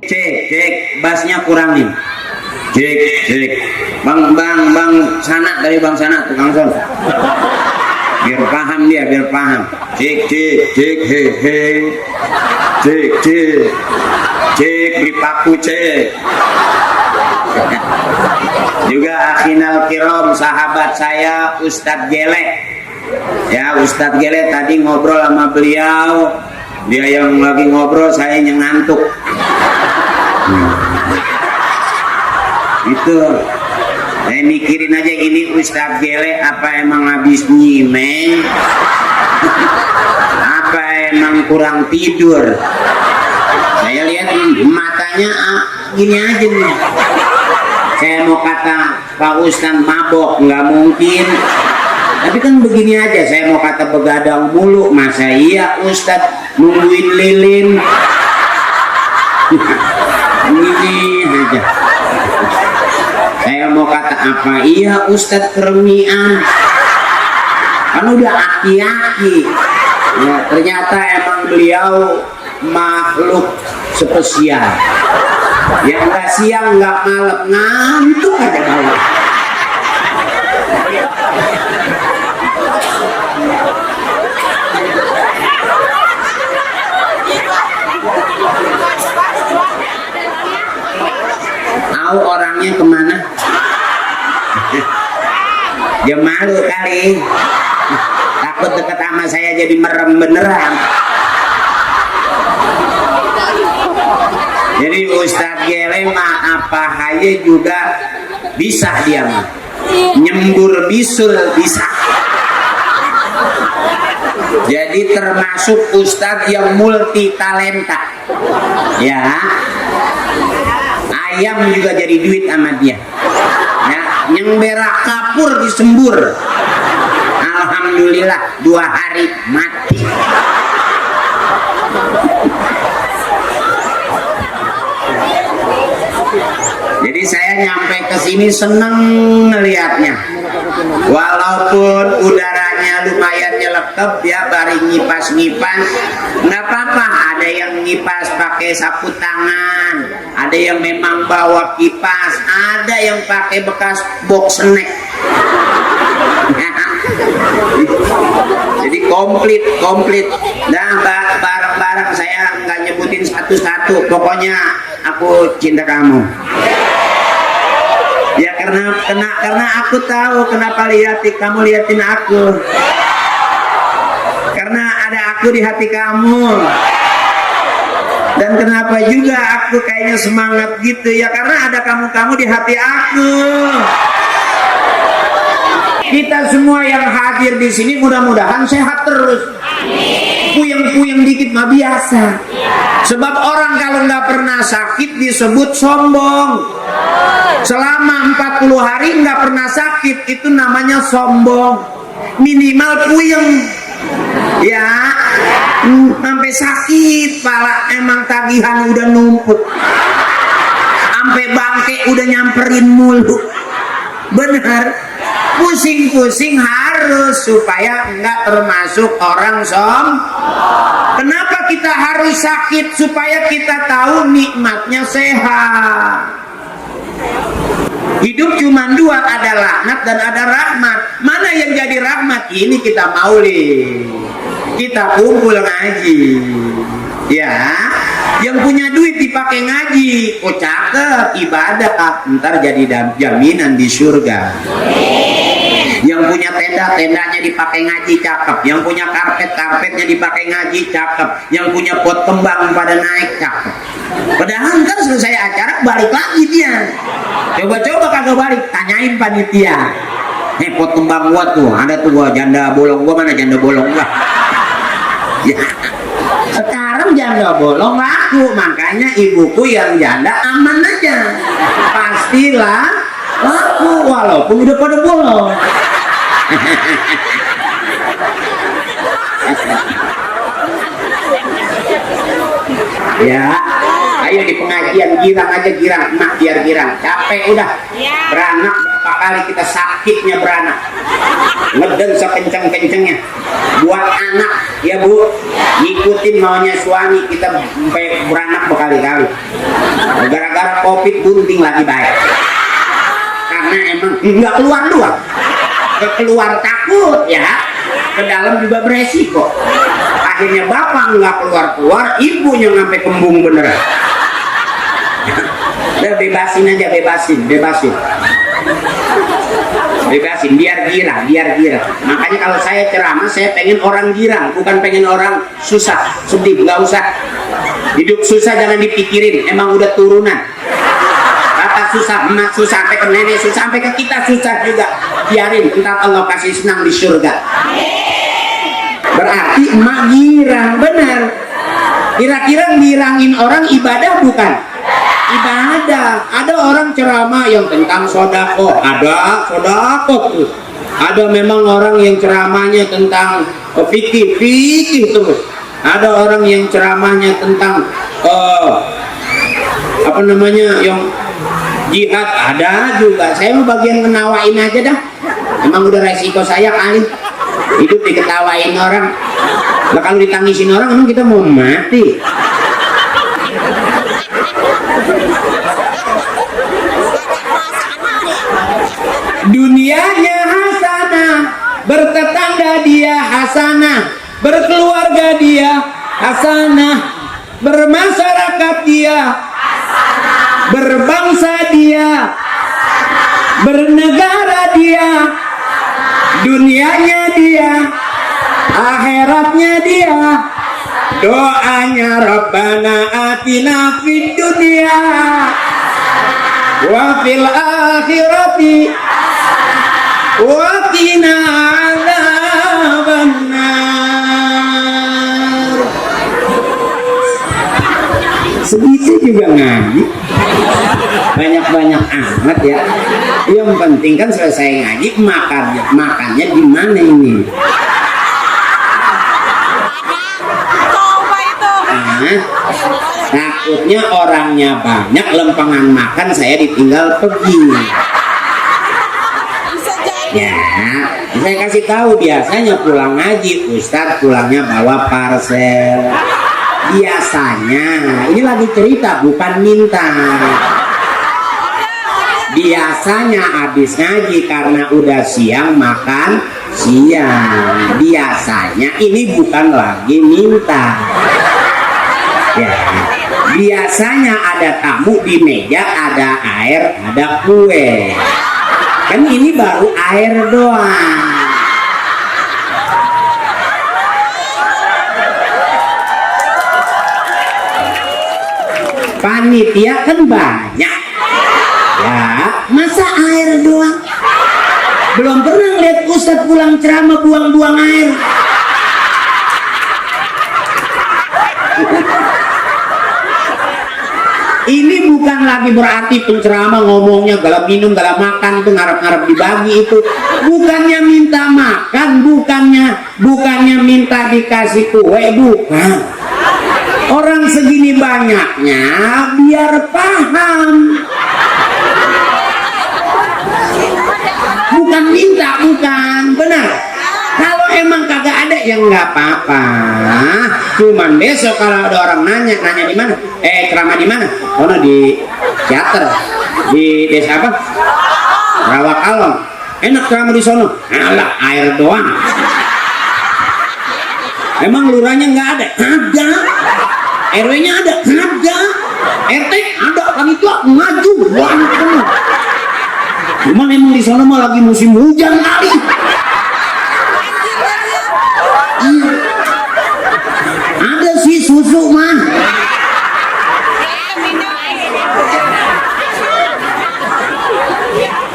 Cek, bassnya kurangin. Cek. Bang sana dari bang sana tukang son. Biar paham dia, biar paham. Cek, he. Cek, beri paku cek. Juga akhinal kiram, sahabat saya Ustadz Gele. Ya, Ustadz Gele tadi ngobrol sama beliau. Dia yang lagi ngobrol, saya yang ngantuk. Itu saya mikirin aja gini, Ustadz Gele apa emang habis nyimeng? Apa emang kurang tidur? Saya lihat matanya gini aja nih. Saya mau kata Pak Ustadz mabok, nggak mungkin. Tapi kan begini aja, saya mau kata begadang mulu, masa iya Ustadz nungguin lilin? Ini aja. Saya mau kata apa iya Ustadz kermian? Kan udah aki-aki. Ya, ternyata emang beliau makhluk spesial. Yang nggak siang nggak malam, ngantuk aja malam. Tahu orangnya kemana? Dia malu kali, takut deket sama saya jadi merem beneran. Jadi Ustadz Gele mah apa aja juga bisa dia mah, nyembur bisul bisa. Jadi termasuk Ustadz yang multi talenta. Ya, ayam juga jadi duit sama dia. Ya, yang berak kapur disembur. Alhamdulillah 2 hari mati. Jadi saya nyampe ke sini seneng ngelihatnya. Walaupun udaranya lumayan nyelekep ya, bari ngipas-ngipas, nggak apa-apa. Ada yang ngipas pakai sapu tangan, ada yang memang bawa kipas, ada yang pakai bekas box snack. Jadi komplit. Nah, barang-barang saya nggak nyebutin satu-satu. Pokoknya aku cinta kamu. Ya karena aku tahu kenapa kamu liatin aku. Karena ada aku di hati kamu. Dan kenapa juga aku kayaknya semangat gitu ya, karena ada kamu di hati aku. Kita semua yang hadir di sini mudah-mudahan sehat terus. Puyeng-puyeng dikit mah biasa. Sebab orang kalau nggak pernah sakit disebut sombong. Selama 40 hari nggak pernah sakit itu namanya sombong. Minimal puyeng. Ya, sampai sakit pala, emang tagihan udah numpuk. Sampai bangke udah nyamperin mulu. Benar. Pusing-pusing harus supaya enggak termasuk orang Kenapa kita harus sakit? Supaya kita tahu nikmatnya sehat. Hidup cuma 2, ada laknat dan ada rahmat. Mana yang jadi rahmat? Ini kita maulid, kita kumpul ngaji. Ya, yang punya duit dipakai ngaji, oh cakep, ibadah, ntar jadi jaminan di surga. Yang punya tenda-tendanya dipakai ngaji, cakep. Yang punya karpet-karpetnya dipakai ngaji, cakep. Yang punya pot kembang pada naik, cakep. Padahal kan selesai acara balik lagi dia. Coba-coba kagak balik, tanyain panitia. Pot kembang gua tuh, ada tuh gua janda bolong, gua mana janda bolong gua? Ya. Sekarang janda bolong laku, makanya ibuku yang janda aman aja. Pastilah laku walaupun udah pada bolong. Ya, ayo di pengajian girang aja, girang, emak biar girang. Capek udah, beranak berapa kali kita sakitnya beranak, ngeden sekenceng-kencengnya buat anak ya Bu, ngikutin maunya suami kita sampai beranak berkali-kali. Gara-gara COVID bunting lagi baik, karena emang nggak keluar-luar, keluar takut ya, ke dalam juga beresiko. Akhirnya bapak nggak keluar-keluar, ibunya sampai kembung beneran. Udah bebasin aja, bebasin biar girang. Makanya kalau saya ceramah, saya pengen orang girang, bukan pengen orang susah, sedih. Nggak usah. Hidup susah jangan dipikirin, emang udah turunan. Kata susah, emak susah, sampai ke nenek susah, sampai ke kita susah juga. Biarin, ntar Allah kasih senang di surga. Berarti emak girang, benar. Kira-kira ngirangin orang ibadah bukan? Ibadah. Ada orang ceramah yang tentang sodako, ada sodako tuh. Ada memang orang yang ceramahnya tentang fikih terus. Ada orang yang ceramahnya tentang apa namanya, yang jihad, ada juga. Saya mau bagian kenawain aja dah. Emang udah resiko saya kali hidup diketawain orang. Nah, kalau ditangisin orang emang kita mau mati. Dunianya hasanah, bertetangga dia hasanah, berkeluarga dia hasanah, bermasyarakat dia hasanah, berbangsa dia hasanah, bernegara dia hasanah, dunianya dia akhiratnya dia. Doanya Rabbana atina fid dunya wa fil akhirati wa qina adzabannar. Segitu juga ngaji, banyak-banyak amat ya. Yang penting kan selesai ngaji makannya di mana ini? Takutnya orangnya banyak, lempengan makan, saya ditinggal pergi. Ya, saya kasih tahu, biasanya pulang ngaji Ustadz pulangnya bawa parcel. Biasanya, ini lagi cerita bukan minta. Biasanya habis ngaji karena udah siang makan siang. Biasanya ini bukan lagi minta. Ya, biasanya ada tamu di meja, ada air, ada kue. Kan ini baru air doang. Panitia kan banyak. Ya, masa air doang? Belum pernah lihat Ustadz pulang ceramah buang-buang air. Ini bukan lagi berarti penceramah ngomongnya galak minum, galak makan, itu ngarep-ngarep dibagi itu. Bukannya minta makan, bukannya minta dikasih kue, bukan. Orang segini banyaknya biar paham. Bukan minta, bukan, benar. Kalau emang kagak ada ya nggak apa-apa. Cuman besok kalau ada orang nanya di mana? Ceramah di mana? Oh, di teater di desa apa? Rawakalong. Enak ceramah di sono. Alah, air doang. Emang lurahnya nggak ada? Ada. RW-nya ada? Ada. RT ada. Lagi tua maju banget semua. Cuman emang di sono mah lagi musim hujan kali. Ada sih susu mah.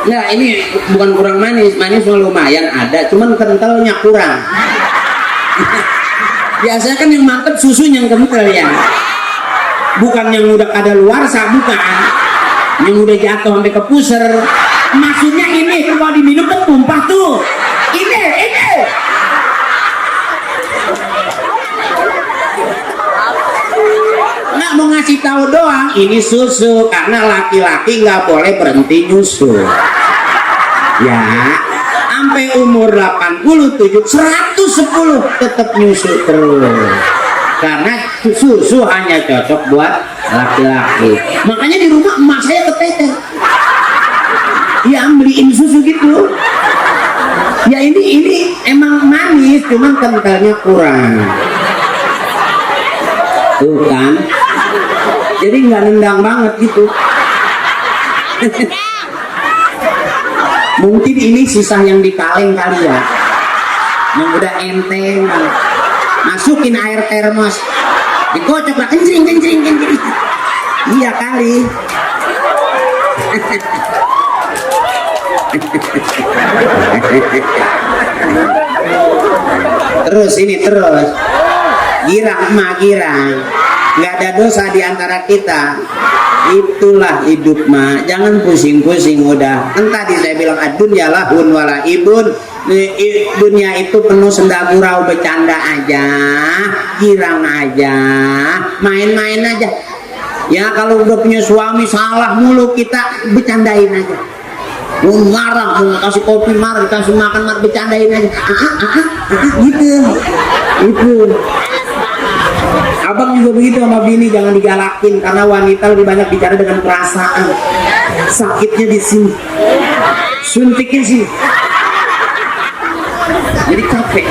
Nah, ini bukan kurang manis, manis lumayan ada, cuman kentalnya kurang. Biasanya kan yang mantep susu yang kental ya, bukan yang udah ada luar bukan, yang udah jatuh sampai ke puser. Maksudnya ini kalau diminum kan tumpah tuh. Ini. Nggak mau ngasih tahu doang, ini susu karena laki-laki nggak boleh berhenti nyusu. Ya, sampai umur 87, 110 tetap nyusu terus. Karena susu hanya cocok buat laki-laki. Makanya di rumah emak saya keteter. Ya beliin susu gitu. Ya ini emang manis, cuman kentalnya kurang. Tuh kan. Jadi nggak nendang banget gitu. Mungkin ini sisa yang di kaleng kali ya, yang udah enteng. Masukin air termos, dikocok lah, kencing. Iya kali. Terus girang emak girang, nggak ada dosa di antara kita. Itulah hidup mah, jangan pusing-pusing udah. Kan tadi saya bilang ad-dunya lahun wala ibun. Dunia itu penuh senda gurau, bercanda aja, girang aja, main-main aja. Ya kalau udah punya suami salah mulu kita bercandain aja. Mau marah, mau kasih kopi marah, kasih makan marah, bercandain aja. Gitu. Abang juga begitu sama bini, jangan digalakin karena wanita lebih banyak bicara dengan perasaan. Sakitnya di sini, suntikin sini. Jadi capek.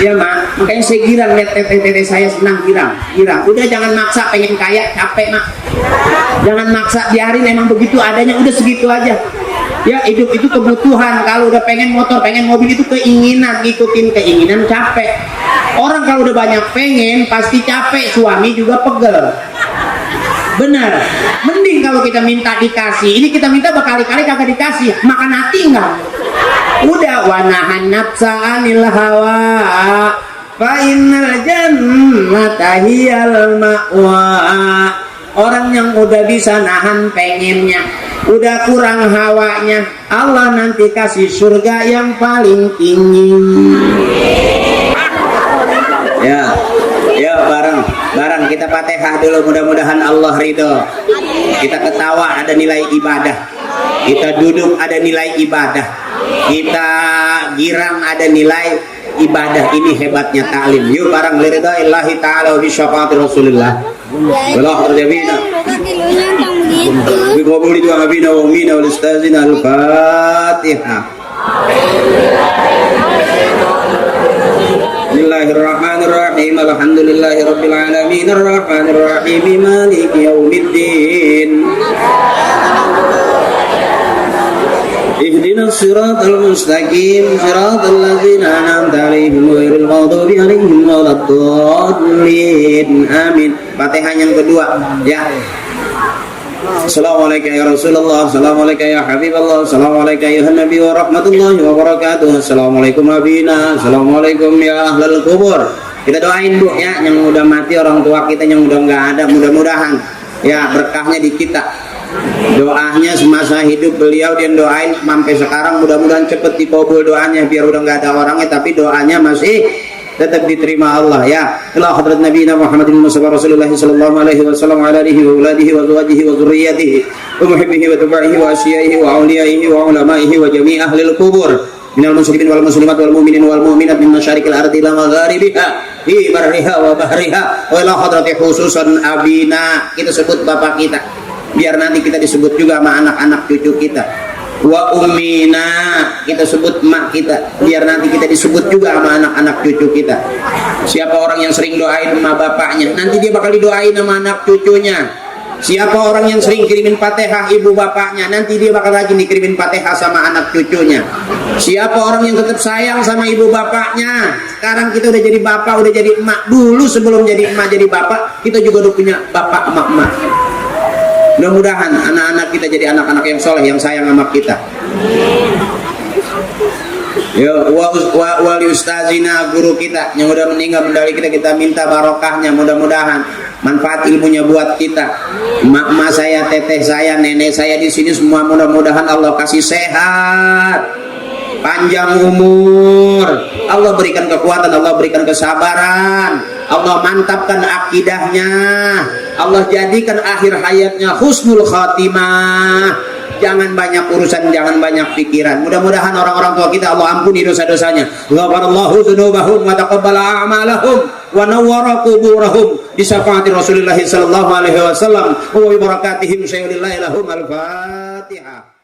Ya mak, makanya saya girang lihat tete saya senang girang. Udah jangan maksa pengen kaya, capek mak. Jangan maksa, biarin emang begitu adanya, udah segitu aja. Ya hidup itu kebutuhan. Kalau udah pengen motor, pengen mobil itu keinginan, ngikutin keinginan capek. Orang kalau udah banyak pengen pasti capek, suami juga pegel. Benar. Mending kalau kita minta dikasih. Ini kita minta berkali-kali kagak dikasih, makan hati enggak? Udah wanahan nafsa anil hawa fa innal jannata hiyal ma'wa. Orang yang udah bisa nahan pengennya, udah kurang hawanya, Allah nanti kasih surga yang paling tinggi. Ya bareng kita Fatihah dulu, mudah-mudahan Allah ridho. Kita ketawa ada nilai ibadah, kita duduk ada nilai ibadah, kita girang ada nilai ibadah. Ini hebatnya ta'lim. Yuk bareng liridaillahi ta'ala wa bisyafaati Rasulillah. Wala harjabina bi qabuli du'a bina wa umina wal ustazina al-Fatihah. Bismillahirrahmanirrahim. Alhamdulillahi rabbil alamin arrahmanir rahim maliki yaumiddin. Ihdinas siratal mustaqim siratal ladzina an'amta 'alaihim ghairil maghdubi 'alaihim waladdallin. Amin. Fatihah yang kedua ya. Assalamualaikum ya Rasulullah, assalamualaikum ya Habiballah, assalamualaikum ya Nabi wa rahmatullahi wa barakatuh. Assalamualaikum abina, assalamualaikum ya ahlal kubur. Kita doain Bu ya, yang udah mati orang tua kita, yang udah nggak ada, mudah-mudahan ya berkahnya di kita. Doanya semasa hidup beliau dia doain sampai sekarang, mudah-mudahan cepet dikabul doanya, biar udah nggak ada orangnya tapi doanya masih tetap diterima Allah ya. Ila hadrat Nabi Muhammadin Mustafa Rasulullah sallallahu alaihi wasallam ala alihi wa uladihi wa zawjihi wa dzurriyyatihi wa muhibbihi wa tabi'ihi wa asyaihi wa awliyaihi wa ulamaihi wa jami' ahli al-qubur minal muslimin wal muslimat wal mu'minin wal mu'minat min masyariqil ardi ila magharibiha fi barriha wa bahriha wa ila hadrati khususan abina. Kita sebut bapak kita biar nanti kita disebut juga sama anak-anak cucu kita. Wa ummina, kita sebut emak kita biar nanti kita disebut juga sama anak-anak cucu kita. Siapa orang yang sering doain emak bapaknya, nanti dia bakal didoain sama anak cucunya. Siapa orang yang sering kirimin Fatihah ibu bapaknya, nanti dia bakal lagi dikirimin Fatihah sama anak cucunya. Siapa orang yang tetap sayang sama ibu bapaknya, sekarang kita udah jadi bapak, udah jadi emak. Dulu sebelum jadi emak jadi bapak, kita juga udah punya bapak emak-emak. Mudah-mudahan anak-anak kita jadi anak-anak yang soleh, yang sayang sama kita. Ya, wali ustazina, guru kita yang udah meninggal mendahului kita minta barokahnya, mudah-mudahan manfaat ilmunya buat kita. Emak-emak saya, teteh saya, nenek saya di sini semua mudah-mudahan Allah kasih sehat, panjang umur, Allah berikan kekuatan, Allah berikan kesabaran, Allah mantapkan akidahnya, Allah jadikan akhir hayatnya husnul khatimah. jangan banyak urusan, jangan banyak pikiran. Mudah-mudahan orang-orang tua kita Allah ampuni dosa-dosanya. Ghafarallahu dzunubahum wa taqabbala a'malahum wa nawwara quburahum bi syafaati Rasulillah sallallahu alaihi wasallam wa bi barakatihim sayyidil lahum al-Fatihah.